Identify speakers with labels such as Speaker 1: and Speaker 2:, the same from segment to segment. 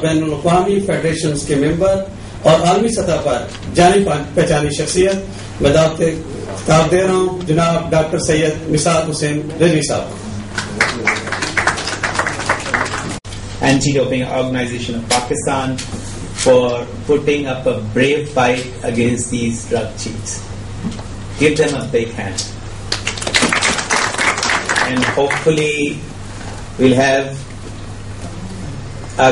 Speaker 1: بین الاقوامی فیڈریشنز کے ممبر اور عالمی سطح پر جانی پہچانی شخصیت، میں دعوت خطاب دے رہا ہوں جناب ڈاکٹر سید مسعد حسین رضوی صاحب.
Speaker 2: Anti-Doping Organization of Pakistan for putting up a brave fight against these drug cheats. Give them a big hand. And hopefully we'll have a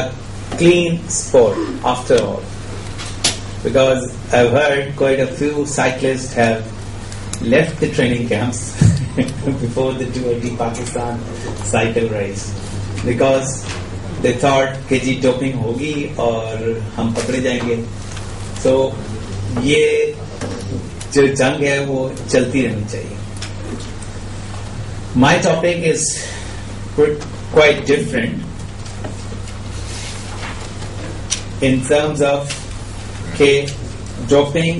Speaker 2: clean sport after all. Because I've heard quite a few cyclists have left the training camps before the 280 Pakistan cycle race. Because they thought کہ جی doping ہوگی اور ہم پکڑے جائیں گے. سو یہ جو جنگ ہے وہ چلتی رہنی چاہیے. My topic is quite different in terms of کہ ڈوپنگ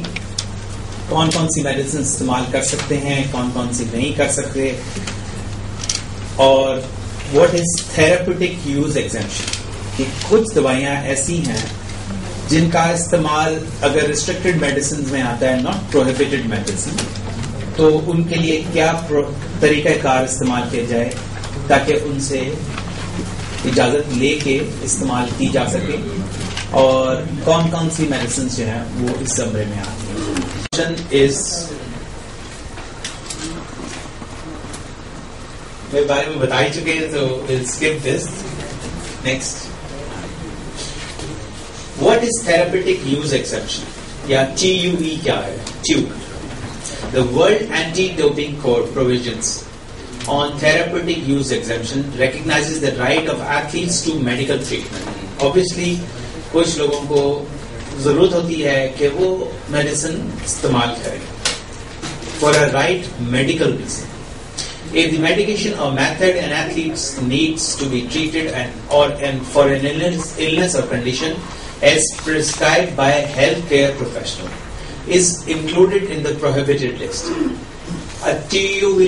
Speaker 2: کون کون سی میڈیسن استعمال کر سکتے ہیں, کون کون سی نہیں کر سکتے, اور what is therapeutic use exemption. کہ کچھ دوائیاں ایسی ہیں جن کا استعمال اگر ریسٹرکٹڈ میڈیسنز میں آتا ہے, ناٹ پروہیبٹڈ میڈیسن, تو ان کے لیے کیا طریقہ کار استعمال کیا جائے تاکہ ان سے اجازت لے کے استعمال کی جا سکے, اور کون کون سی میڈیسنز جو ہیں وہ اس زمرے میں آتی ہیں. میرے بارے میں بتا ہی چکے ہیں, تو we'll skip this. Next. What is therapeutic use exception? یا TUE کیا ہے؟ TUE. The World Anti-Doping Code provisions on therapeutic use exemption recognizes the right of athletes to medical treatment. Obviously, کچھ لوگوں کو ضرورت ہوتی ہے کہ وہ میڈیسن استعمال کریں for a right medical reason. If the medication or method an athlete needs to be treated for an illness or condition as prescribed by a healthcare professional is included in the prohibited list, a TUE,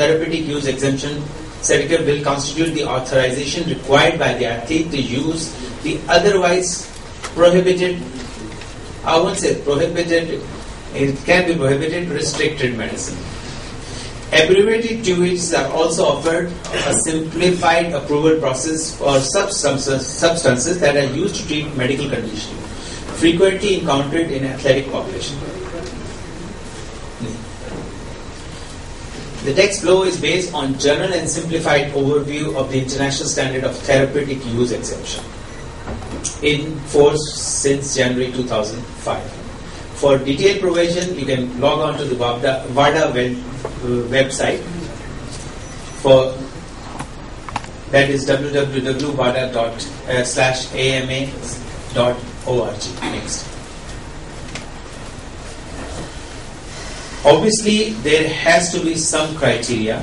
Speaker 2: therapeutic use exemption certificate will constitute the authorization required by the athlete to use the otherwise prohibited, I won't say prohibited, it can be prohibited, restricted medicine. Abbreviated TUEs are also offered a simplified approval process for substances that are used to treat medical conditions frequently encountered in athletic population. The text below is based on general and simplified overview of the international standard of therapeutic use exemption in force since January 2005. For detailed provision, you can log on to the WADA website. That is www.wada.ama.org. Next. Obviously, there has to be some criteria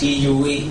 Speaker 2: TUE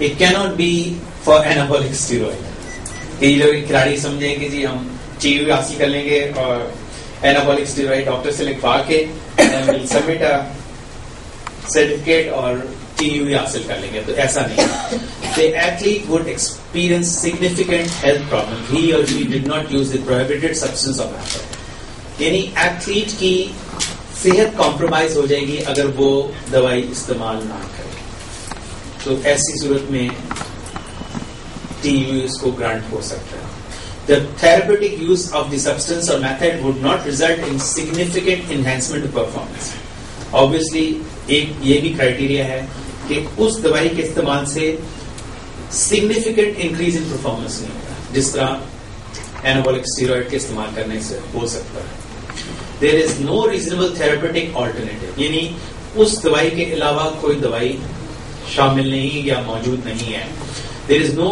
Speaker 2: It cannot be for anabolic steroid. کئی لوگ کھلاڑی سمجھیں کہ جی ہم TUE حاصل کر لیں گے اور اینابولک اسٹیرائڈ ڈاکٹر سے لکھوا کے سبمٹ سرٹیفکیٹ اور TUE حاصل کر لیں گے, تو ایسا نہیں. The athlete would experience significant health problem. He or she did not use the prohibited substance or method. یعنی ایتھلیٹ کی صحت کمپرومائز ہو جائے گی اگر وہ دوائی استعمال نہ کرے, تو ایسی صورت میں TUE اس کو گرانٹ ہو سکتا ہے. The therapeutic use of the substance or method would not result in significant enhancement of performance. Obviously, ایک یہ بھی کرائٹیریا ہے کہ اس دوائی کے استعمال سے significant increase in performance نہیں ہوگا جس طرح anabolic steroid کے استعمال کرنے سے ہو سکتا ہے. There is no reasonable therapeutic alternative. یعنی اس دوائی کے علاوہ کوئی دوائی شامل نہیں یا موجود نہیں ہے. There is no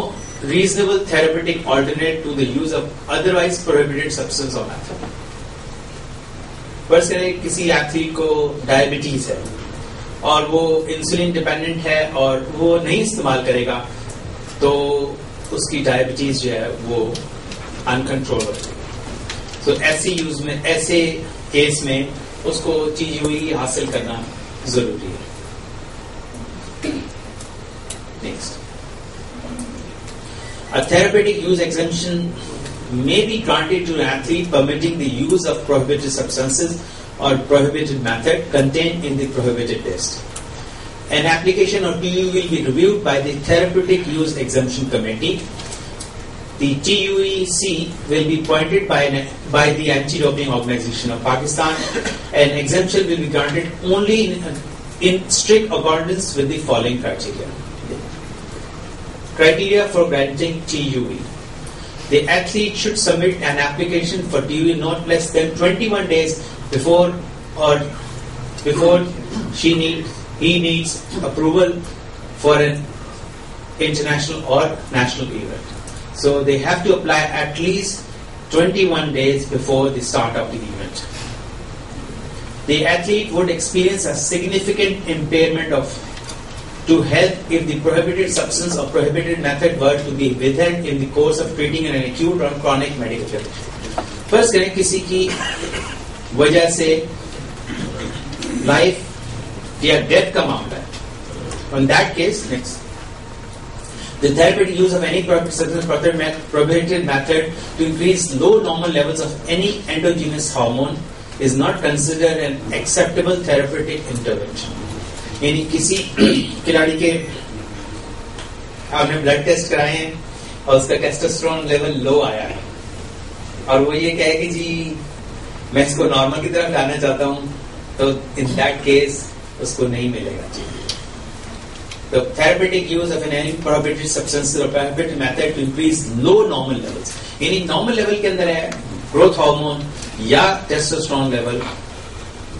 Speaker 2: reasonable therapeutic alternate to the use of otherwise prohibited substance or method. فرض کریں کسی ایتھلیٹ کو ڈائبٹیز ہے اور وہ انسولین ڈیپینڈنٹ ہے اور وہ نہیں استعمال کرے گا, تو اس کی ڈائبٹیز جو ہے وہ انکنٹرول ہو جائے گی. تو ایسے کیس میں اس کو TUE حاصل کرنا ضروری ہے. Next. A therapeutic use exemption may be granted to an athlete permitting the use of prohibited substances or prohibited method contained in the prohibited list. An application of TUE will be reviewed by the Therapeutic Use Exemption Committee. The TUEC will be appointed by the Anti-Doping Organization of Pakistan. An exemption will be granted only in strict accordance with the following criteria. Criteria for granting TUE. The athlete should submit an application for TUE not less than 21 days before he needs approval for an international or national event. So they have to apply at least 21 days before the start of the event. The athlete would experience a significant impairment to health if the prohibited substance or prohibited method were to be withheld in the course of treating an acute or chronic medical condition. First کریں کسی کی وجہ سے life یا death کا معاملہ ہے. In that case, next. The therapeutic use of any prohibited method to increase low normal levels of any endogenous hormone is not considered an acceptable therapeutic intervention. یعنی کسی کھلاڑی کے آپ نے بلڈ ٹیسٹ کرائے ہیں اور اس کا ٹیسٹوسٹرون لیول لو آیا ہے اور وہ یہ کہے کہ جی میں اس کو نارمل کی طرف لانا چاہتا ہوں, تو ان دیٹ کیس اس کو نہیں ملے گا. The therapeutic use of any prohibited substance or prohibited method to increase low normal levels. یعنی نارمل لیول کے اندر ہے گروتھ ہارمون یا ٹیسٹوسٹرون لیول,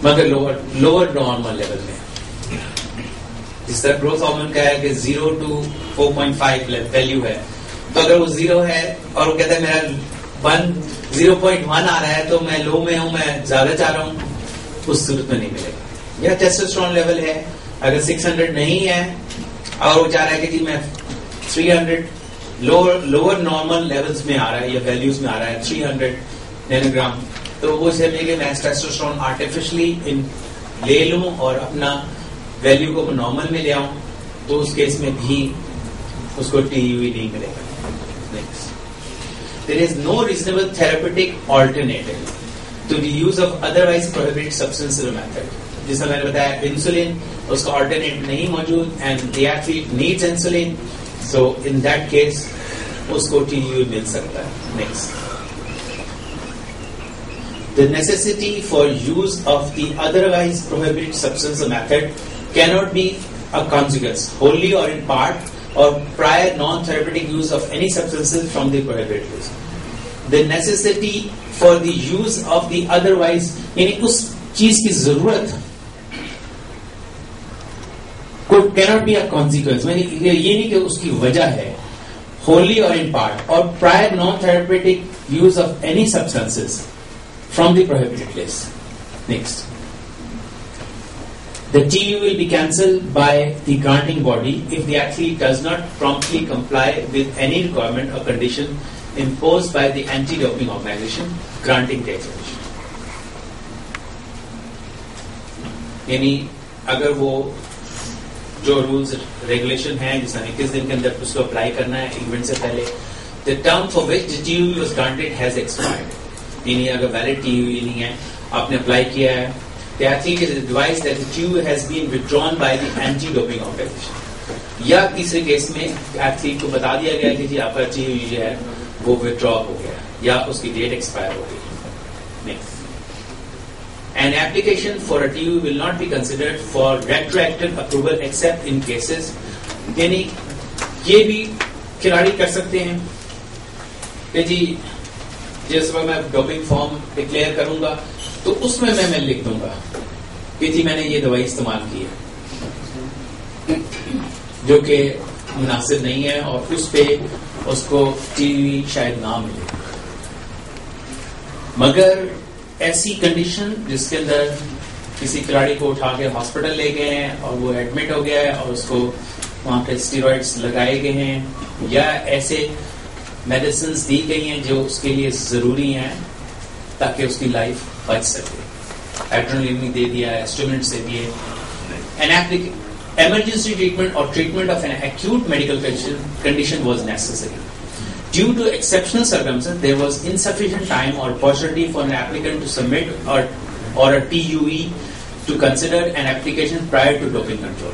Speaker 2: مگر لوور نارمل لیول میں. جس طرح گروتھ ہارمون کا ہے کہ 0 to 4.5 ویلیو ہے, تو اگر وہ 0 ہے اور وہ کہتا ہے میرا 0.1 آ رہا ہے تو میں لو میں ہوں, میں زیادہ چاہ رہا ہوں, اس صورت میں نہیں ملے گا. یا ٹیسٹوسٹرون لیول ہے اگر 600 نہیں ہے اور وہ چاہ رہا ہے کہ جی میں 300 لوور نارمل لیولز میں آ رہا ہے یا ویلیوز میں آ رہا ہے 300 نینو گرام, تو وہ سمجھے کہ میں ٹیسٹوسٹرون آرٹیفیشلی لے لوں اور اپنا ویلیو کو نارمل میں لے آؤں, تو اس کیس میں بھی اس کو ٹی یو نہیں ملے گا. There is no reasonable therapeutic alternative to the use of otherwise prohibited substances or method. جس میں نے بتایا انسولین, اس کا آلٹرنیٹ نہیں موجود, and the athlete needs insulin, so in that case اس کو ٹی یو مل سکتا ہے. Next. The necessity for use of the otherwise prohibited substance or method cannot be a consequence, wholly or in part, or prior non-therapeutic use of any substances from the prohibited list. The necessity for the use of the otherwise, یعنی اس چیز کی ضرورت cannot be a consequence, یہ نہیں کہ اس کی وجہ ہے, wholly or in part, or prior non-therapeutic use of any substances from the prohibited list. Next. The TU will be cancelled by the granting body if the athlete does not promptly comply with any requirement or condition imposed by the Anti-Doping Organization granting the exemption. یعنی اگر وہ جو rules regulation ہیں جس نے 21 دن کے اندر اس کو apply کرنا ہے ایونٹ سے پہلے, the term for which the TUE was granted has expired. یعنی اگر ویلڈ TUE نہیں ہے, آپ نے اپلائی کیا ہے, the athlete is advised that the TUE has been withdrawn by the Anti-Doping Organization. یا تیسرے کیس میں ایتھلیٹ کو بتا دیا گیا کہ جی آپ کا TUE جو ہے وہ withdraw ہو گیا یا اس کی ڈیٹ ایکسپائر ہو گئی. Next. An application for a TUE will not be considered for retroactive approval except in cases, یعنی یہ بھی کھلاڑی کر سکتے ہیں کہ جی جس وقت میں ڈوپنگ فارم ڈکلیئر کروں گا تو اس میں میں لکھ دوں گا کہ جی میں نے یہ دوائی استعمال کی ہے جو کہ مناسب نہیں ہے, اور اس پہ اس کو TUE شاید نہ ملے. مگر ایسی کنڈیشن جس کے اندر کسی کھلاڑی کو اٹھا کے ہاسپٹل لے گئے ہیں اور وہ ایڈمٹ ہو گیا ہے اور اس کو وہاں پہ اسٹیرائڈس لگائے گئے ہیں یا ایسے میڈیسنز دی گئی ہیں جو اس کے لیے ضروری ہیں تاکہ اس کی لائف بچ سکے, ایڈرینلین دے دیا ہے, اسٹیمولینٹس دے دیے. Emergency treatment or treatment of an acute medical condition was necessary. Due to exceptional circumstances, there was insufficient time or opportunity for an applicant to submit or a TUE to consider an application prior to doping control.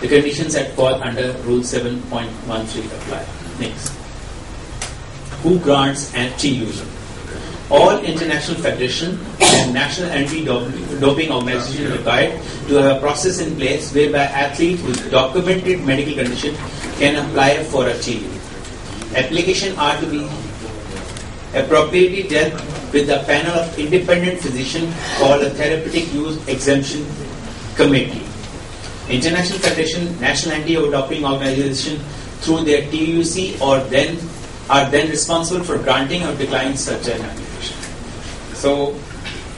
Speaker 2: The conditions that fall under Rule 7.13 apply. Next. Who grants an TUE? All international federation and national anti-doping organizations are required to have a process in place whereby athletes with documented medical condition can apply for a TUE. Applications are to be appropriately dealt with a panel of independent physicians called a therapeutic use exemption committee. International Federation, National Anti-Doping Organization through their TUC are then responsible for granting or declining such an application. So,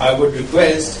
Speaker 2: I would request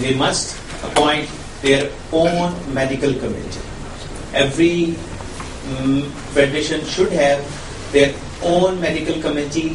Speaker 2: they must appoint their own medical committee. Every federation should have their own medical committee.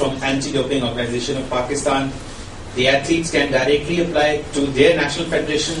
Speaker 2: from Anti-Doping Organization of Pakistan. The athletes can directly apply to their national federation,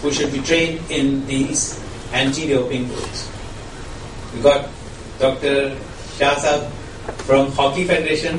Speaker 2: who should be trained in these anti-doping rules. We got Dr. Shah Sahab from Hockey Federation.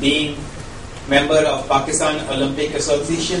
Speaker 2: being member of Pakistan Olympic Association,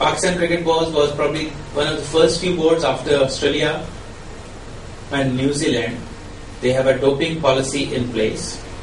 Speaker 2: Pakistan Cricket Board was probably one of the first few boards after Australia and New Zealand. They have a doping policy in place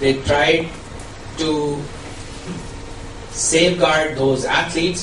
Speaker 2: they tried to safeguard those athletes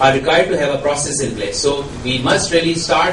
Speaker 2: are required to have a process in place. So we must really start.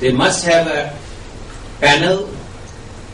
Speaker 2: They must have a panel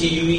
Speaker 2: TUE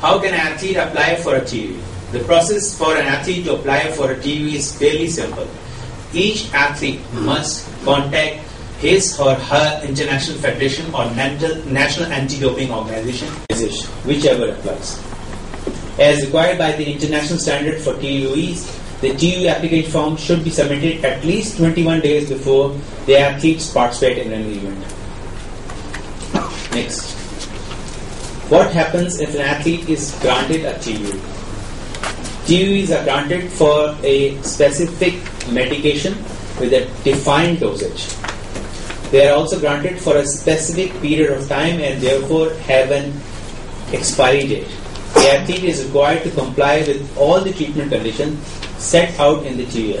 Speaker 2: How can an athlete apply for a TUE? The process for an athlete to apply for a TUE is fairly simple. Each athlete must contact his or her international federation or national anti-doping organization, whichever applies. As required by the international standard for TUEs, the TUE application form should be submitted at least 21 days before the athletes participate in an event. Next. What happens if an athlete is granted a TUE? TUEs are granted for a specific medication with a defined dosage. They are also granted for a specific period of time and therefore have an expiry date. The athlete is required to comply with all the treatment conditions set out in the TUE.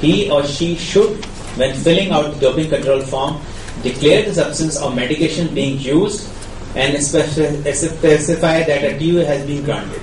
Speaker 2: he or she should, when filling out the doping control form, declare the substance or medication being used and specify that a TUE has been granted.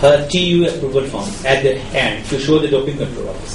Speaker 2: her TUE approval form at their hand to show the doping control office.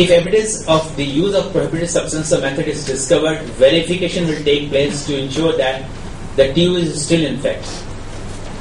Speaker 2: If evidence of the use of prohibited substance or method is discovered, verification will take place to ensure that the TUE is still in effect.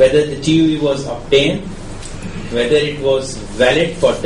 Speaker 2: whether the TUE was obtained, whether it was valid for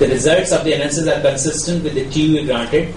Speaker 2: The results of the analysis are consistent with the TUE granted.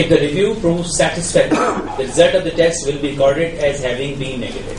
Speaker 2: if the review proves satisfactory, the result of the test will be recorded as having been negative.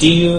Speaker 2: TUE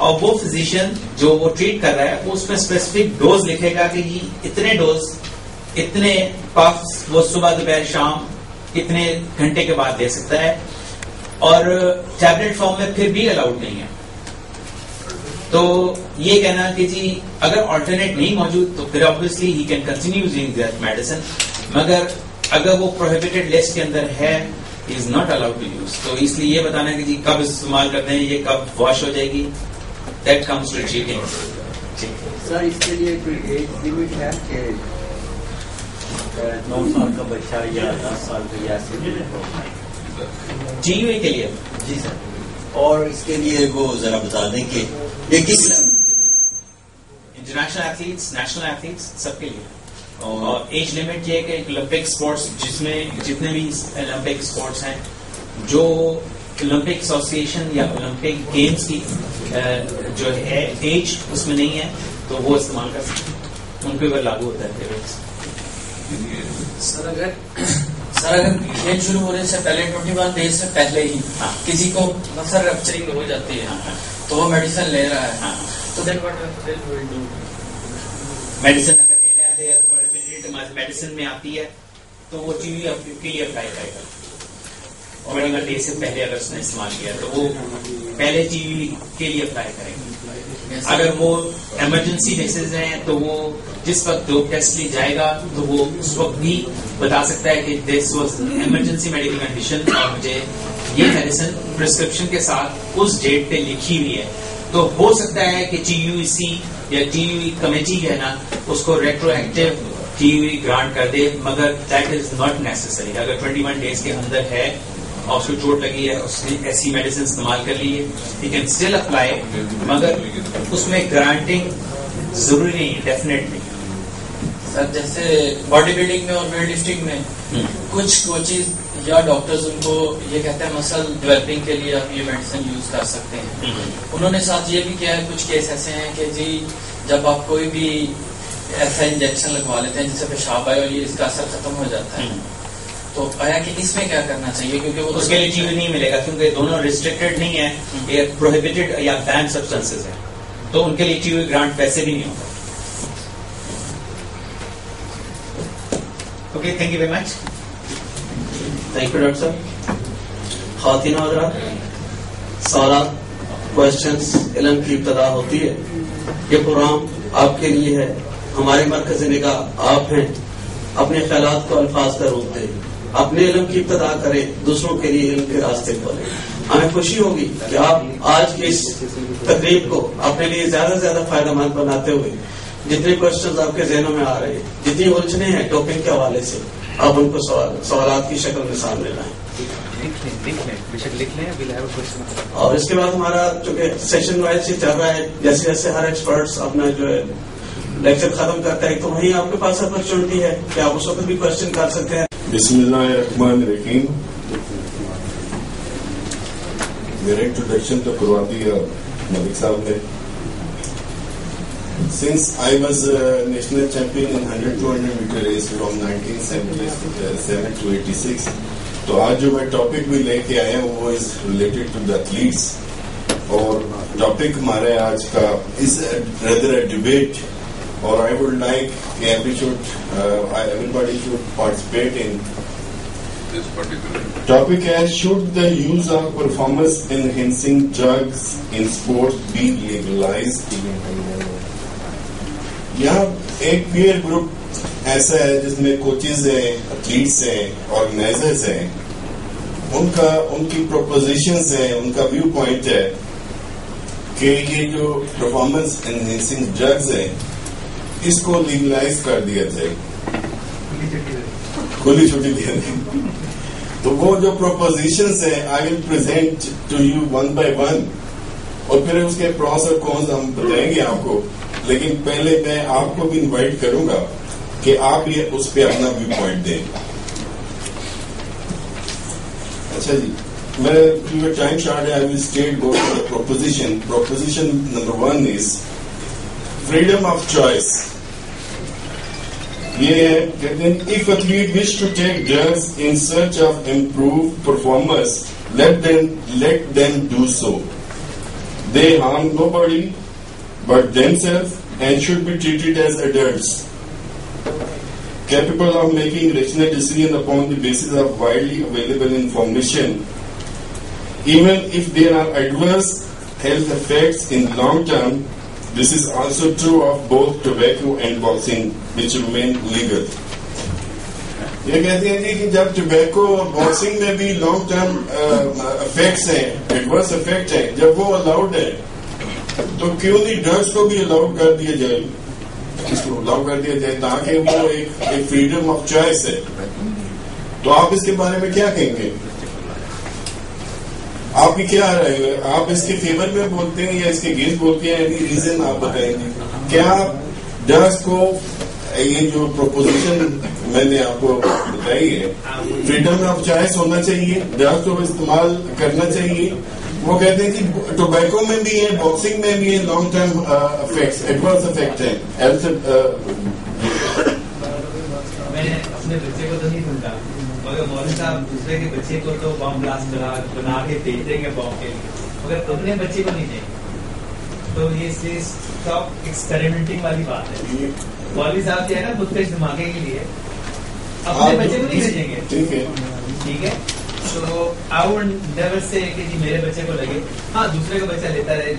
Speaker 2: اور وہ physician جو وہ treat کر رہا ہے وہ اس میں specific dose لکھے گا کہ یہ اتنے ڈوز اتنے پفس وہ صبح دوپہر شام اتنے گھنٹے کے بعد دے سکتا ہے, اور ٹیبلٹ فارم میں پھر بھی الاؤڈ نہیں ہے. تو یہ کہنا کہ جی اگر آلٹرنیٹ نہیں موجود تو پھر obviously he can continue using that medicine, مگر اگر وہ پروہیبٹڈ لسٹ کے اندر ہے is not allowed to use. تو اس لیے یہ بتانا کہ جی کب استعمال کرتے ہیں, یہ کب واش ہو جائے گی, دیٹ کمز ٹو چیکنگ.
Speaker 3: سر اس کے لیے کوئی ایج لمٹ ہے کہ 9 سال کا بچہ یا 10 سال کا یا
Speaker 2: جی یو اے کے لیے؟
Speaker 3: جی سر, اور اس کے لیے وہ ذرا بتا دیں کہ یہ کس لیول پہ لے گا؟
Speaker 2: انٹرنیشنل ایتھلیٹس, نیشنل ایتھلیٹس سب کے لیے. اور ایج لمٹ یہ ہے کہ اولمپک اسپورٹس جس میں جتنے بھی اولمپک اسپورٹس ہیں جو اولمپک ایسوسیشن یا اولمپک گیمز کی جو ہے ایج اس میں نہیں ہے تو وہ استعمال کر سکتے ہیں, ان کے اوپر لاگو ہوتا ہے.
Speaker 4: سر اگر کھیل شروع ہونے سے پہلے 21 ڈیز سے پہلے ہی کسی کو مسل رپچرنگ ہو جاتی ہے تو وہ میڈیسن لے رہا ہے تو دین واٹ ول ڈو؟
Speaker 2: میڈیسن اگر لے رہا ہے میڈیسن میں آتی ہے تو وہ ٹی وی کے لیے اپلائی کرے گا. 21 ڈیز سے پہلے اگر اس نے استعمال کیا تو وہ پہلے ٹی وی کے لیے اپلائی کرے گا. اگر وہ ایمرجنسی بیسز ہیں تو وہ جس وقت ڈوپ ٹیسٹ لی جائے گا تو وہ اس وقت بھی بتا سکتا ہے کہ this was emergency medical condition اور مجھے یہ میڈیسن پرسکرپشن کے ساتھ اس ڈیٹ پہ لکھی ہوئی ہے. تو ہو سکتا ہے کہ ٹی یو ای سی یا ٹی یو ای کمیٹی ہے نا اس کو retro active T U E grant کر دے, مگر دیٹ از ناٹ نیسسری. اگر 21 ڈیز کے اندر ہے اور اس کو چوٹ لگی ہے, اس نے ایسی میڈیسن استعمال کر لی ہے, ہی کین اسٹل اپلائی, مگر اس میں گرانٹنگ ضروری نہیں ہے, ڈیفینیٹ نہیں.
Speaker 4: سر جیسے باڈی بلڈنگ میں اور ویٹ لفٹنگ میں کچھ کوچز یا ڈاکٹرز ان کو یہ کہتے ہیں مسل ڈیولپنگ کے لیے آپ یہ میڈیسن یوز کر سکتے ہیں. انہوں نے ساتھ یہ بھی کیا ہے, کچھ کیس ایسے ہیں کہ جی جب آپ کوئی بھی ایسا انجیکشن لگوا لیتے ہیں جس سے پیشاب آئے اور یہ اس کا اثر ختم ہو جاتا ہے, تو آیا کہ اس میں کیا کرنا چاہیے؟ کیونکہ وہ
Speaker 2: اس کے لیے ٹی وی نہیں ملے گا کیونکہ دونوں ریسٹرکٹیڈ نہیں ہے, یہ پروہیبٹڈ یا بین سبسٹنسز ہیں, تو ان کے لیے ٹی وی گرانٹ ویسے بھی نہیں ہوگا. Okay, thank you very much.
Speaker 1: Thank you doctor صاحب. خواتین حضرات, سوالات, کوشچنس, علم کی ابتدا ہوتی ہے. یہ پروگرام آپ کے لیے ہے, ہمارے مرکز نگاہ آپ ہیں. اپنے خیالات کو الفاظ کا روپ دیں, اپنے علم کی ابتدا کریں, دوسروں کے لیے علم کے راستے کھولیں. ہمیں خوشی ہوگی کہ آپ آج کی اس تقریب کو اپنے لیے زیادہ سے زیادہ فائدہ مند بناتے ہوئے جتنے کوشچنز آپ کے ذہنوں میں آ رہے ہیں, جتنی الجھنے ہیں ٹاپک کے حوالے سے, آپ ان کو سوالات کی شکل میں سامنے لائیں. اور اس کے بعد ہمارا چونکہ سیشن وائز سے چل رہا ہے, جیسے جیسے ہر ایکسپرٹس اپنا جو ہے لیکچر ختم کرتا ہے تو وہیں آپ کے پاس اپرچونٹی ہے کہ آپ اس وقت بھی کوشچن کر سکتے ہیں.
Speaker 5: بسم اللہ الرحمن الرحیم. میرا انٹروڈکشن تو کروا دیا ملک صاحب نے. Since I was national champion in 100-200 meter race from 1977 to 86, تو آج جو میں ٹاپک بھی لے کے آیا ہوں وہ is related to the athletes. اور ٹاپک ہمارے آج کا از ردر اے ڈبیٹ, اور I would like everybody should participate in this particular topic. As should the use of performance enhancing drugs in sports be legalized? یہاں ایک peer group ایسا ہے جس میں کوچز ہیں, ایتھلیٹس ہیں, آرگنائزرز ہیں. ان کی پروپوزیشنز ہیں, ان کا ویو پوائنٹ ہے کہ یہ جو پرفارمنس انہینسنگ ڈرگز ہیں اس کو لیگلائز کر دیا جائے, کھلی چھٹی دیا جائے. تو وہ جو پروپوزیشنز ہیں I will present to you one by one, اور پھر اس کے پروس اور کونز ہم بتائیں گے آپ کو. لیکن پہلے میں آپ کو بھی انوائٹ کروں گا کہ آپ یہ اس پہ اپنا ویو پوائنٹ دیں. اچھا جی, میں ٹائم شارٹ ہے, I will state go to the proposition. Proposition number 1 is freedom of choice. یہ ہے کہتے ہیں if athlete wish to take drugs in search of improved performance, let them do so. They harm nobody but themselves and should be treated as adults, capable of making rational decisions upon the basis of widely available information. Even if there are adverse health effects in long term, this is also true of both tobacco and boxing, which remain legal. یہ کہتے ہیں جی کہ جب tobacco اور boxing میں بھی long term effects ہیں, adverse effect ہیں, جب وہ الاؤڈ ہے تو کیوں نہیں ڈرگس کو بھی الاؤڈ کر دیا جائے, اس کو الاؤ کر دیا جائے تاکہ وہ ایک فریڈم آف چوائس ہے. تو آپ اس کے بارے میں کیا کہیں گے؟ آپ کی کیا رائے ہے؟ آپ اس کے فیور میں بولتے ہیں یا اس کے اگینسٹ بولتے ہیں؟ اینی ریزن آپ بتائیں گے. کیا ڈرگس کو یہ جو پروپوزیشن میں نے آپ کو بتائی ہے, فریڈم آف چوائس ہونا چاہیے, ڈرگس کو استعمال کرنا چاہیے. وہ کہتے ہیں کہ ٹوبیکو میں بھی ہے, باکسنگ میں بھی ہے, long term effects, adverse effect ہے.
Speaker 6: میں نے اپنے بچے کو تو نہیں سمجھا, مگر مولوی صاحب دوسرے کے بچے کو تو بم بلاسٹ بنا کے بھیج دیں گے بم کے لیے, مگر اپنے بچے کو نہیں دیں گے. تو یہ اسٹاپ ایکسپیریمنٹنگ والی بات ہے. مولوی صاحب جو ہے نا خود کش دھماکے کے لیے اپنے بچے کو نہیں بھیجیں گے. ٹھیک ہے, تو آئی وڈ نیور سے کہ جی میرے بچے کو لگے, ہاں دوسرے کا بچہ لیتا رہے.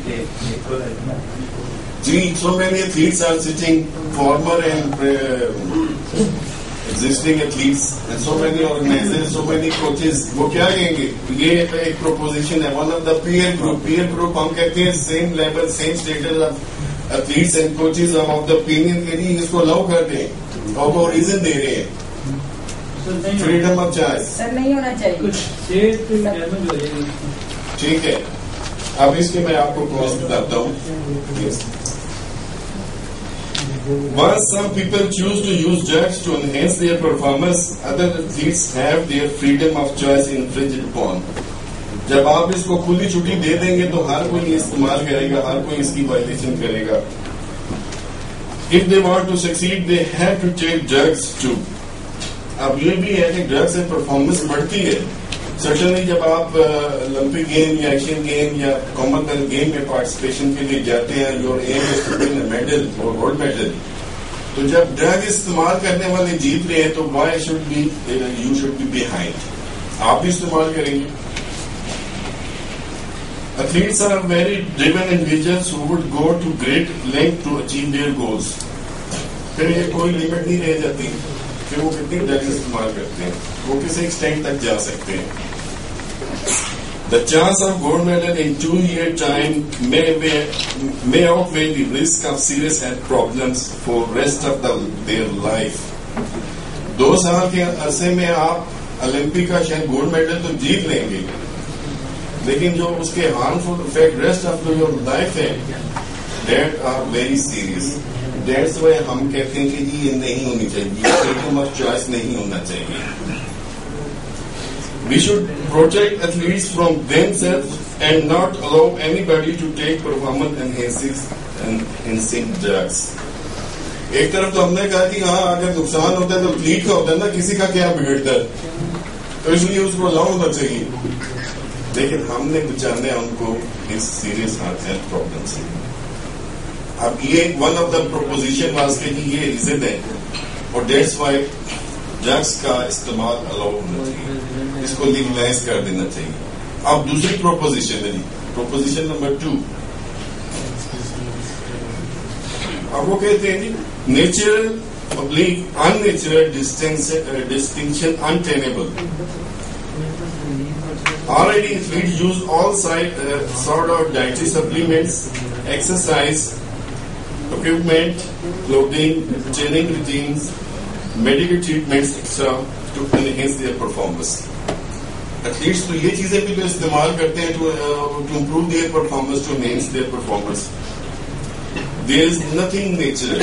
Speaker 5: جی, so many athletes are sitting, former and existing athletes, and so many organizers, so many coaches. وہ کیا کہیں گے؟ یہ ایک پروپوزیشن ہے, one of the peer group. peer group ہم کہتے ہیں same level, same status of athletes and coaches of the opinion کہ جی اس کو الاؤ کر دیں, اور وہ ریزن دے رہے ہیں فریڈم آف چوائس.
Speaker 7: سر نہیں ہونا چاہیے.
Speaker 5: ٹھیک ہے, اب اس کے میں آپ کو کلاس بتاتا ہوں. Once some people choose to use drugs to enhance their performance, other athletes have their freedom of choice infringed upon. جب آپ اس کو کھلی چھٹی دے دیں گے تو ہر کوئی استعمال کرے گا, ہر کوئی اس کی وائلیشن کرے گا. If they want to succeed, they have to take drugs too. اب یہ بھی ہے کہ ڈرگ سے پرفارمنس بڑھتی ہے. سرٹنلی جب آپ اولمپک گیم یا ایشین گیم یا کامن ویلتھ گیم میں پارٹیسپیشن کے لیے جاتے ہیں, your aim is to win a medal اور گولڈ میڈل, تو جب ڈرگ استعمال کرنے والے جیت رہے ہیں تو why should be you should be behind. آپ بھی استعمال کریں گے. Athletes are very driven individuals who would go to great length to achieve their goals. پھر یہ کوئی لمٹ نہیں رہ جاتی کہ وہ کتنی ڈرگ استعمال کرتے ہیں, وہ کسی ایکسٹینٹ تک جا سکتے ہیں. The chance of gold medal in 2 year time may outweigh the risk of serious health problems for rest of their life. 2 سال کے عرصے میں آپ اولمپک کا شاید گولڈ میڈل تو جیت لیں گے, لیکن جو اس کے harmful effect rest of your life ہے, that are very serious. That's why ہم کہتے ہیں کہ جی یہ نہیں ہونی چاہیے, فریڈم آف چوائس نہیں ہونا چاہیے. We should protect athletes from themselves and not allow anybody to take performance enhancing drugs. ایک طرف تو ہم نے کہا کہ ہاں اگر نقصان ہوتا ہے تو ایتھلیٹ کا ہوتا ہے نا, کسی کا کیا بگڑتا ہے, تو اس لیے اس کو الاؤ ہونا چاہیے. لیکن ہم نے بچانا ہے ان کو اس سیریس ہارٹ ہیلتھ پرابلم سے. اب یہ one of the proposition was کہ یہ ریزن ہے, اور دیٹس وائی ڈرگس کا استعمال الاؤ ہونا چاہیے, اس کو لیگلائز کر دینا چاہیے. اب دوسری پروپوزیشن ہے جی, پروپوزیشن نمبر 2. اب وہ کہتے ہیں جی natural un natural distinction untenable. Already athletes use all sort of dietary supplements, exercise equipment, clothing, training routines, medical treatments, etc. to enhance their performance. Athletes تو یہ چیزیں بھی تو استعمال کرتے ہیں to improve their performance, to enhance their performance. There is nothing natural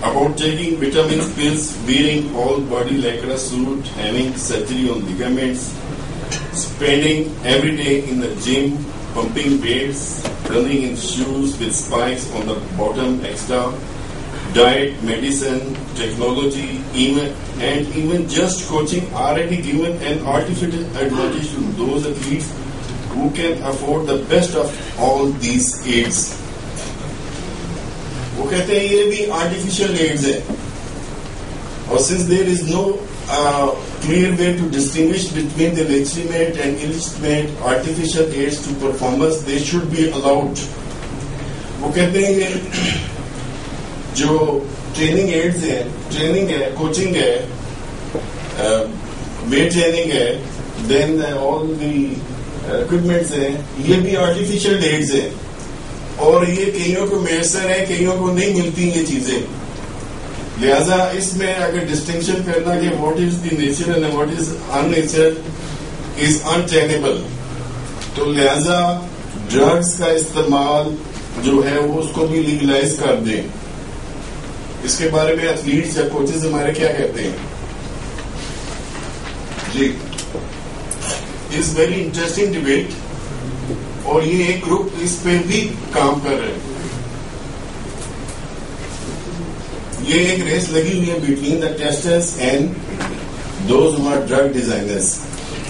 Speaker 5: about taking vitamins, pills, wearing all body lycra suit, having surgery on ligaments, spending every day in the gym, pumping weights, running in shoes with spikes on the bottom, extra diet, medicine, technology, even just coaching already given an artificial advantage to those athletes who can afford the best of all these aids. وہ کہتے ہیں یہ بھی artificial AIDS ہے, اور since there is no clear way to distinguish between the legitimate and illegitimate artificial aids to performers, they should be allowed. وہ کہتے ہیں کہ جو ٹریننگ ایڈز ہیں, ٹریننگ ہے, کوچنگ ہے, ویٹ ٹریننگ ہے, دین آل دی اکوپمنٹس ہیں, یہ بھی آرٹیفیشل ایڈز ہیں, اور یہ کئیوں کو میسر ہے, کئیوں کو نہیں ملتی یہ چیزیں. لہذا اس میں اگر ڈسٹنکشن کرنا کہ what is the nature and what is in nature is untenable, تو لہذا ڈرگس کا استعمال جو ہے وہ اس کو بھی لیگلائز کر دیں. اس کے بارے میں ایتھلیٹس یا کوچز ہمارے کیا کہتے ہیں؟ جی, از ویری انٹرسٹنگ ڈبیٹ, اور یہ ایک گروپ اس پہ بھی کام کر رہے ہیں. یہ ایک ریس لگی ہوئی ہے between the testers and those who are drug designers.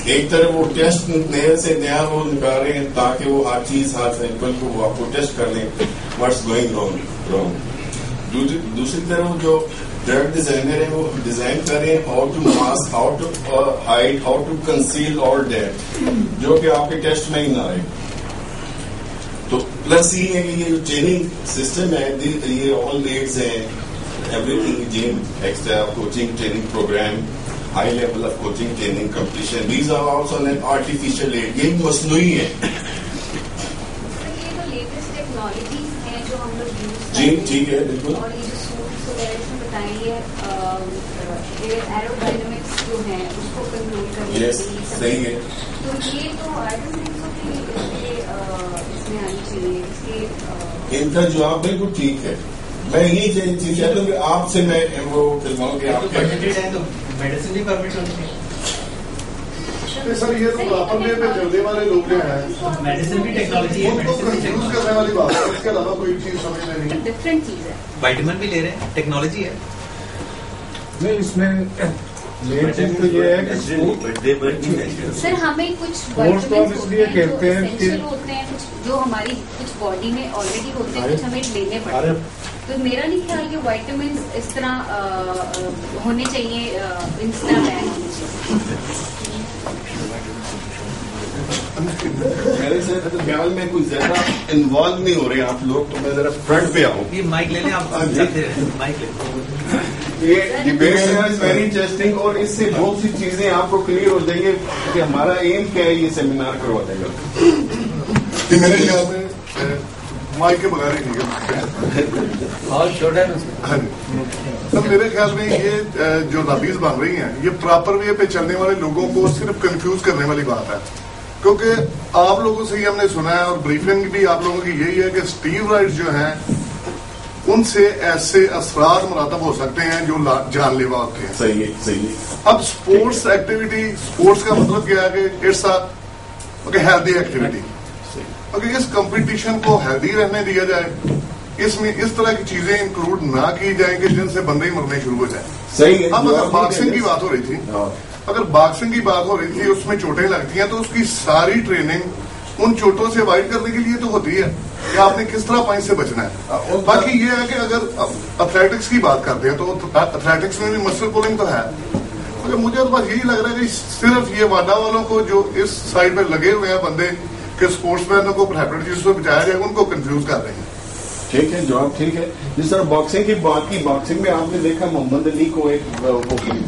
Speaker 5: ایک طرف وہ ٹیسٹ نئے سے نیا وہ نکال رہے ہیں تاکہ وہ ہر چیز ہر سیمپل کو وہ آپ کو ٹیسٹ کر لیں واٹس گوئنگ رانگ. دوسری طرف جو ڈرگ ڈیزائنر ہیں وہ ڈیزائن کر رہے ہیں how to mask, how to hide, how to conceal all that, جو کہ آپ کے ٹیسٹ میں ہی نہ آئے. تو پلس یہ ہے کہ یہ جو ٹریننگ سسٹم ہے, یہ آل ایڈز ہیں, everything, gym, extra coaching training programme, high level of coaching training competition, these are also an artificial aid. یہ مصنوعی ہے. جی ٹھیک ہے, بالکل.
Speaker 7: اور یہ جو سوٹس وغیرہ اس میں بتائیے ایروڈائنمکس جو ہیں اس کو کنٹرول کرنے کے لیے
Speaker 5: صحیح ہے.
Speaker 7: تو یہ تو آرٹیفیشل اس میں آنی چاہیے. اس کے
Speaker 5: ان کا جواب بالکل ٹھیک ہے. میں یہی چاہتا ہوں کہ آپ سے میں وہ کرواؤں کہ آپ
Speaker 6: میڈیسن بھی پرمٹ ہونی چاہیے.
Speaker 8: سر یہ تو پراپر وے پہ چلنے والے لوگ جو ہیں
Speaker 6: میڈیسن بھی ٹیکنالوجی ہے,
Speaker 8: کنفیوز کرنے والی بات ہے. اس کے علاوہ کوئی چیز سمجھ میں نہیں.
Speaker 7: ڈفرینٹ چیز ہے.
Speaker 6: وائٹامن بھی لے رہے ہیں, ٹیکنالوجی ہے.
Speaker 9: نہیں, اس میں مین چیز تو یہ ہے کہ
Speaker 7: سر ہمیں کچھ ہوتے ہیں جو ہماری کچھ باڈی میں آلریڈی ہوتے ہیں, کچھ ہمیں لینے پڑتے ہیں. تو میرا نہیں خیال کہ وائٹامنس اس طرح ہونے چاہیے, اس طرح بین ہونے چاہیے.
Speaker 5: میرے سے خیال میں کوئی زیادہ انوالو نہیں ہو رہے آپ لوگ, تو میں ذرا فرنٹ پہ آؤں.
Speaker 6: یہ مائک لے لیں آپ, مائک لے لیں.
Speaker 5: یہ ڈبیٹ از ویری انٹرسٹنگ, اور اس سے بہت سی چیزیں آپ کو کلیئر ہو جائیں گے کہ ہمارا ایم کیا ہے یہ سیمینار کروانے کا.
Speaker 8: میرے خیال میں مائک کے بغیر ہی نہیں
Speaker 10: اور چھوٹا
Speaker 8: سر, میرے خیال میں یہ جو نابیز بن رہی ہیں یہ پراپر وے پہ چلنے والے لوگوں کو صرف کنفیوز کرنے والی بات ہے. کیونکہ آپ لوگوں سے یہ ہم نے سنا ہے, اور بریفنگ بھی آپ لوگوں کی یہی ہے کہ اسٹیرائڈز جو ہیں ان سے ایسے اثرات مرتب ہو سکتے ہیں جو جان لیوا ہوتے ہیں.
Speaker 5: صحیح ہے.
Speaker 8: اب اسپورٹس ایکٹیویٹی, اسپورٹس کا مطلب کیا ہے کہ اٹس ہیلدی ایکٹیویٹی. اگر اس کمپٹیشن کو ہیلدی رہنے دیا جائے, اس میں اس طرح کی چیزیں انکلوڈ نہ کی جائیں کہ جن سے بندے ہی مرنے شروع ہو جائیں.
Speaker 5: صحیح ہے.
Speaker 8: اب اگر باکسنگ کی بات ہو رہی تھی, اس میں چوٹیں لگتی ہیں, تو اس کی ساری ٹریننگ ان چوٹوں سے اوائڈ کرنے کے لیے تو ہوتی ہے کہ آپ نے کس طرح پوائنٹ سے بچنا ہے. باقی یہ ہے کہ اگر ایتھلیٹکس کی بات کرتے ہیں تو ایتھلیٹکس میں بھی مسل پولنگ تو ہے, مگر مجھے تو بس یہی لگ رہا ہے کہ صرف یہ واڈا والوں کو جو اس سائڈ پہ لگے ہوئے ہیں بندے کہ اسپورٹس مینوں کو ہیپیٹائٹس سے بچایا جائے, ان کو کنفیوز کر رہے ہیں.
Speaker 5: ٹھیک ہے, جواب ٹھیک ہے. جس طرح باکسنگ کی بات کی, باکسنگ میں آپ نے دیکھا محمد علی کو ایک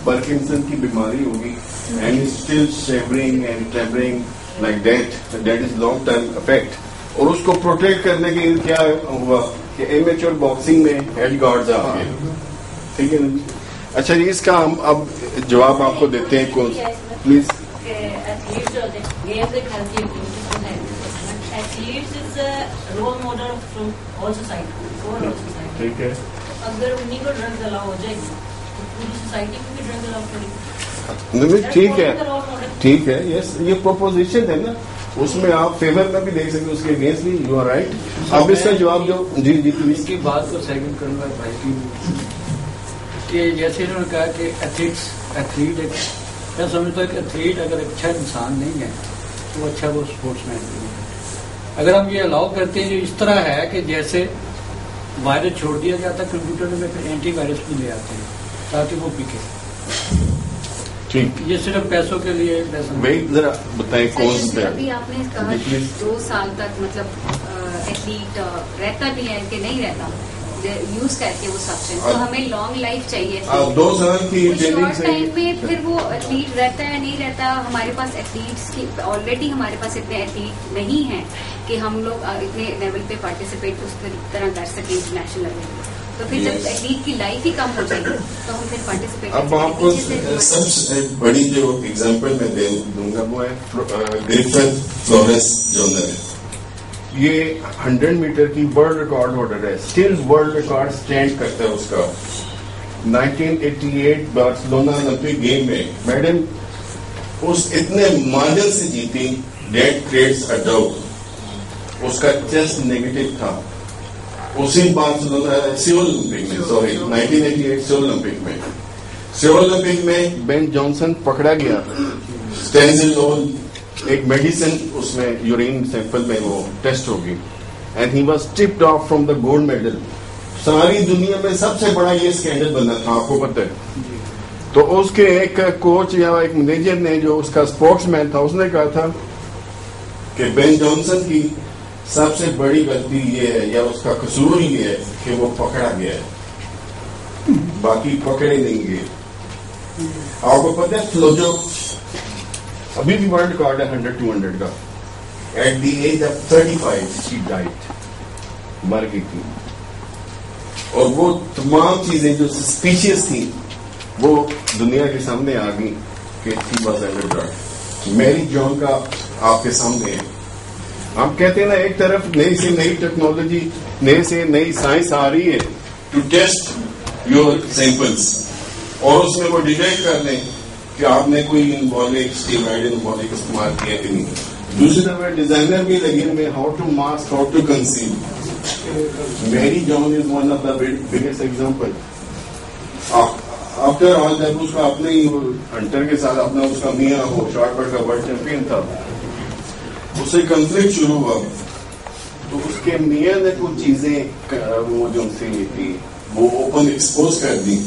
Speaker 5: پارکنسن کی بیماری ہوگی, and still shivering and trembling like that is long term effect. اور اس کو پروٹیکٹ کرنے کے لیے کیا ہوا کہ ایمیچور باکسنگ میں ہیڈ گارڈز آ گئے. ٹھیک ہے نا. اچھا جی, اس کا ہم اب جواب آپ کو دیتے ہیں. کون please.
Speaker 11: Athletes is a role model from all society, for all society.
Speaker 5: ٹھیک ہے.
Speaker 11: اگر انہیں کو ڈرگز الاؤ ہو جائے گی تو پوری سوسائٹی کو بھی ڈرگز الاؤ کرے گی.
Speaker 5: ٹھیک ہے, ٹھیک ہے. یس, یہ پروپوزیشن ہے نا, اس میں آپ فیور میں بھی دیکھ سکتے, اس کے اگینسٹ بھی یو آر رائٹ. اب اس کا جواب جو جی پلیز.
Speaker 10: اس کی بات کو سیکنڈ کروں گا بھائی کی, کہ جیسے انہوں نے کہا کہ ایتھلیٹ ایک میں سمجھتا ہوں کہ ایتھلیٹ اگر ایک اچھا انسان نہیں ہے تو اچھا وہ اسپورٹس مین بھی ہے. اگر ہم یہ الاؤ کرتے ہیں جو اس طرح ہے کہ جیسے وائرس چھوڑ دیا جاتا ہے کمپیوٹر میں, پھر اینٹی وائرس بھی لے آتے ہیں تاکہ وہ پکے. یہ صرف پیسوں کے لیے
Speaker 5: ذرا بتائیں کون سا.
Speaker 7: ابھی آپ نے کہا 2 سال تک مطلب ایتھلیٹ رہتا بھی ہے کہ نہیں رہتا یوز کر کے وہ سبسٹینس, تو ہمیں لانگ لائف چاہیے.
Speaker 5: 2 سال کی
Speaker 7: شارٹ ٹائم میں پھر وہ ایتھلیٹ رہتا ہے نہیں رہتا. ہمارے پاس ایتھلیٹس کی آلریڈی ہمارے پاس اتنے ایتھلیٹ نہیں ہیں کہ ہم لوگ اتنے لیول پہ پارٹیسپیٹ اس طرح کر سکیں انٹرنیشنل لیول پہ. تو پھر جب ایتھلیٹ کی لائف ہی کم ہو جائے گی تو ہم پھر پارٹیسپیٹ.
Speaker 5: اب آپ کو سب سے بڑی جو ایگزامپل میں دوں گا وہ ہے گریفتھ فلورس جونر ہے. یہ 100 میٹر کی ورلڈ ریکارڈ ہولڈر ہے, اسٹل ورلڈ ریکارڈ اسٹینڈ کرتا ہے اس کا. 1988 بارسلونا اولمپک گیم میں میڈم اس اتنے مارجن سے جیتی, ڈیٹ کریٹس اے ڈاؤٹ. اس کا ٹیسٹ نیگیٹو تھا. اسی بارسلونا سیول اولمپک میں, سوری 1988 سیول اولمپک میں بین جانسن پکڑا گیا. اسٹینزلول ایک میڈیسن اس میں یورین سیمپل میں وہ ٹیسٹ ہوگی, and he was tipped off from the gold medal. ساری دنیا میں سب سے بڑا یہ اسکینڈل بنا تھا, آپ کو پتہ ہے. تو اس کے ایک کوچ یا ایک مینیجر نے جو اس کا اسپورٹس مین تھا اس نے کہا تھا کہ بین جانسن کی سب سے بڑی غلطی یہ ہے یا اس کا قصور یہ ہے کہ وہ پکڑا گیا ہے, باقی پکڑے نہیں گئے. آپ کو پتہ ہے فلوجو ابھی بھی ورلڈ ریکارڈ ہے 100-200 کا. At the age of 35 she died, مر گئی تھی. اور وہ تمام چیزیں جو سسپیشیس تھیں وہ دنیا کے سامنے آ گئی کہ شی واز انڈر ڈرگ. میری جان کا آپ کے سامنے ہے. ہم کہتے ہیں نا ایک طرف نئی سے نئی ٹیکنالوجی, نئی سے نئی سائنس آ رہی ہے ٹو ٹیسٹ یور سیمپلس, اور اس میں وہ ڈیٹیکٹ کر لیں کہ آپ نے کوئی انبولک اسٹیرائڈ انبولک استعمال کیا کہ نہیں. دوسری طرف ڈیزائنر بھی لگے ہوئے how to mask, how to conceal. Marion Jones is one of the biggest example. After all جب اس کا اپنے ہی ہنٹر کے ساتھ اپنا اس کا میاں ہو شارٹ پٹ کا ورلڈ چیمپئن تھا, اس سے کنفلکٹ شروع ہوا تو اس کے میاں نے کچھ چیزیں وہ جو سی تھی وہ اوپن ایکسپوز کر دی,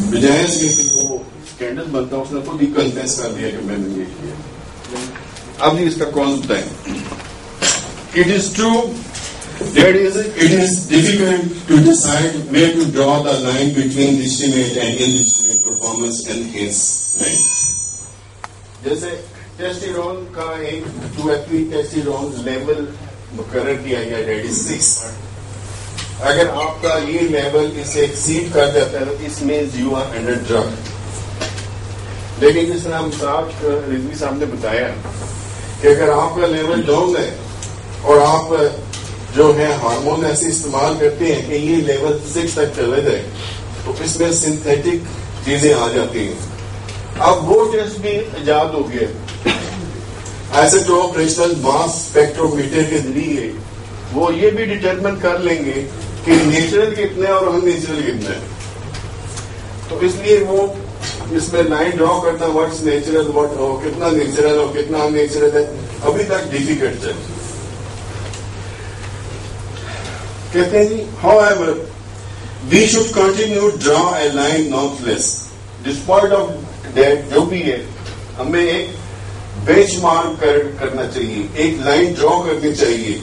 Speaker 5: بجائے اس کے کہ وہ اسکینڈل بنتا اس نے خود ہی کنفیس کر دیا کہ میں نے یہ کیا. اب اس کا کون بتائیں. It is true that it is difficult to decide where to draw the line between legitimate and illegitimate performance enhancement. جیسے ٹیسٹیرون کا ایک 2 ایتھلیٹ ٹیسٹیرون لیول مقرر کیا گیا, that is 6. اگر آپ کا یہ لیول اسے ایکسیڈ کر جاتا ہے تو اس میں you are under drug. لیکن جس طرح مصعب رضوی صاحب نے بتایا کہ اگر آپ کا لیول ڈاؤن ہے اور آپ جو ہے ہارمون ایسے استعمال کرتے ہیں کہ یہ لیول 6 تک چلے جائے تو اس میں سنتھیٹک چیزیں آ جاتی ہیں. اب وہ ٹیسٹ بھی ایجاد ہو گیا ایسے تو آپریشنل ماس اسپیکٹرومیٹر کے ذریعے وہ یہ بھی ڈٹرمن کر لیں گے کہ نیچرل کتنا ہے اور ان نیچرل کتنا ہے. تو اس لیے وہ اس میں لائن ڈرا کرنا واٹس نیچرل کتنا نیچرل اور کتنا ان نیچرل ہے ابھی تک ڈیفیکلٹ ہے. کہتے ہیں جی however we should continue to draw a line nonetheless. Despite of that جو بھی ہے ہمیں ایک بینچ مارک کرنا چاہیے, ایک لائن ڈرا کرنی چاہیے.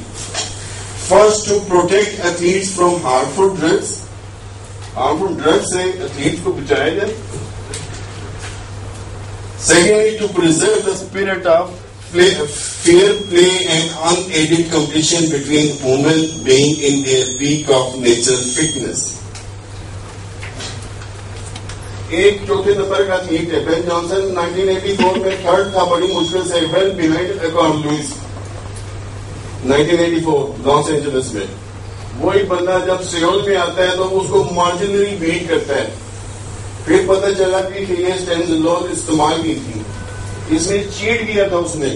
Speaker 5: First to protect athletes from harmful drugs. harmful drugs سے athletes کو بچایا جائے. Secondly to preserve the spirit of fair play and unaided competition between women being in their peak of natural fitness. ایک چوتھے number کا athlete ہے بین Johnson 1984 میں 3rd تھا بڑی مشکل سے, ویل بیہائنڈ ایکون لوئس 1984 لاس اینجلس میں. وہی بندہ جب سیول میں آتا ہے تو اس کو مارجنلی بیٹ کرتا ہے. پھر پتہ چلا کہ یہ اسٹینزلول استعمال کی تھی, اس نے چیٹ کیا تھا. اس نے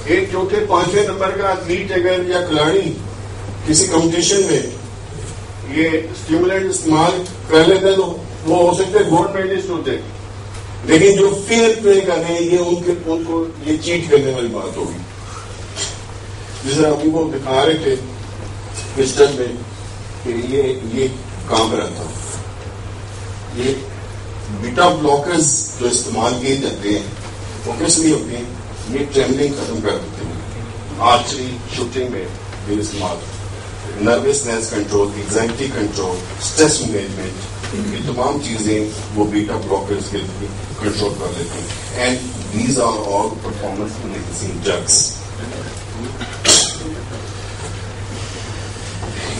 Speaker 5: ایک چوتھے 5ویں نمبر کا ایتھلیٹ اگر یا کھلاڑی کسی کمپٹیشن میں یہ اسٹیمولینٹ استعمال کر لیتے تو وہ ہو سکتے گولڈ میڈلسٹ ہوتے. لیکن جو فیئر پلے کر رہے ہیں یہ ان کو یہ چیٹ کرنے والی بات ہوگی. جس طرح ابھی وہ دکھا رہے تھے پسٹل میں کہ یہ کام رہا تھا. یہ بیٹا بلاکرز جو استعمال کیے جاتے ہیں وہ کس لیے ہوتے ہیں؟ یہ ٹریملنگ ختم کر دیتے ہیں. آرچری شوٹنگ میں یہ استعمال nervousness control, anxiety control, stress management, یہ تمام چیزیں وہ بیٹا بلاکرز کے کنٹرول کر لیتے ہیں. And these are all performance enhancing drugs.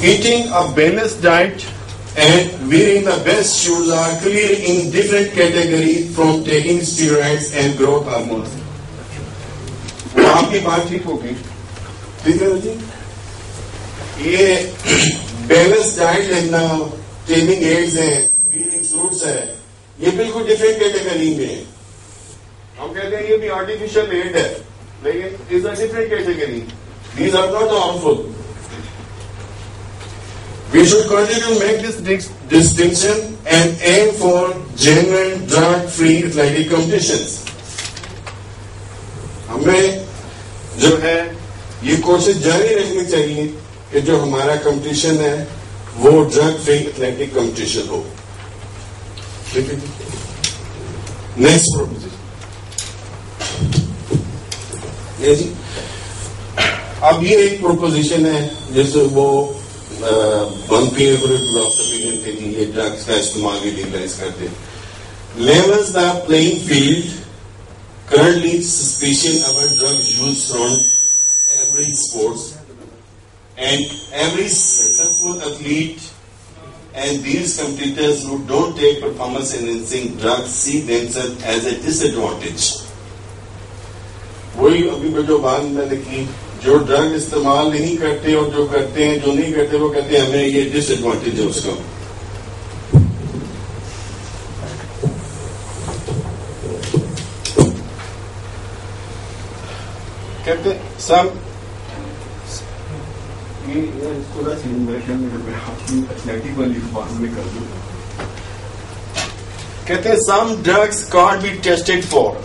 Speaker 5: Eating a balanced diet and wearing the best shoes are clearly in different category from taking steroids and growth hormones. آپ کی بات ٹھیک ہوگی, ٹھیک ہے جی. یہ بیلنس ڈائٹ لینا, ٹریننگ ایڈز ہیں, ویئرنگ سوٹس ہے, یہ بالکل ڈفرینٹ کیٹیگری میں ہے. ہم کہتے ہیں یہ بھی آرٹیفیشل ایڈ ہے, لیکن is a different category. These are not harmful. We should continue to make this distinction and aim for genuine drug-free athletic competitions. ہمیں جو ہے یہ کوشش جاری رکھنی چاہیے کہ جو ہمارا کمپٹیشن ہے وہ ڈرگ فری ایتھلیٹک کمپٹیشن ہو. ٹھیک ہے. نیکسٹ پروپوزیشن یہ جی. اب یہ ایک پروپوزیشن ہے جیسے وہ one peer group of opinion کے لیے ڈرگس کا استعمال بھی لیگلائز کرتے. Levels the playing field. Currently, suspicion about drug use from every sports and every successful athlete and these competitors who don't take performance enhancing drugs see themselves as a disadvantage. وہی ابھی جو بات میں نے کی, جو drug استعمال نہیں کرتے اور جو کرتے ہیں, جو نہیں کرتے وہ کہتے ہیں ہمیں یہ ڈس ایڈوانٹیج ہے اس کا. کہتے سم کہتے ہیں some drugs can't be tested for.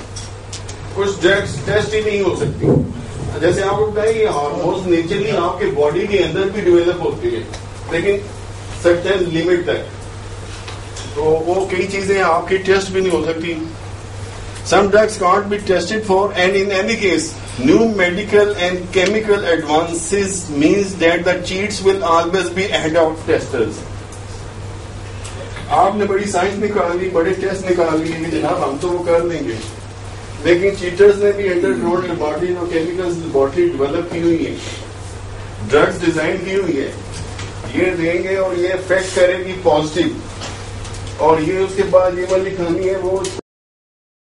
Speaker 5: کچھ ڈرگس ٹیسٹ ہی نہیں ہو سکتی. جیسے آپ کو بتائیں یہ ہارمونس نیچرلی آپ کے باڈی کے اندر بھی ڈیولپ ہوتی ہے لیکن سرٹن لمٹ تک, تو وہ کئی چیزیں آپ کی ٹیسٹ بھی نہیں ہو سکتی. Some drugs can't be tested for, and in any case, new medical and chemical advances means that the cheats will always be ahead of testers. آپ نے بڑی سائنس نکال لی, بڑے ٹیسٹ نکال لیے کہ جناب ہم تو وہ کر لیں گے, لیکن چیٹرز نے بھی انڈر گراؤنڈ لیبارٹری اور کیمیکل لیبارٹری ڈیولپ کی ہوئی ہے, ڈرگس ڈیزائن کی ہوئی ہے. یہ دیں گے اور یہ افیکٹ کرے گی پازیٹیو, اور یہ اس کے بعد یہ والی کہانی ہے وہ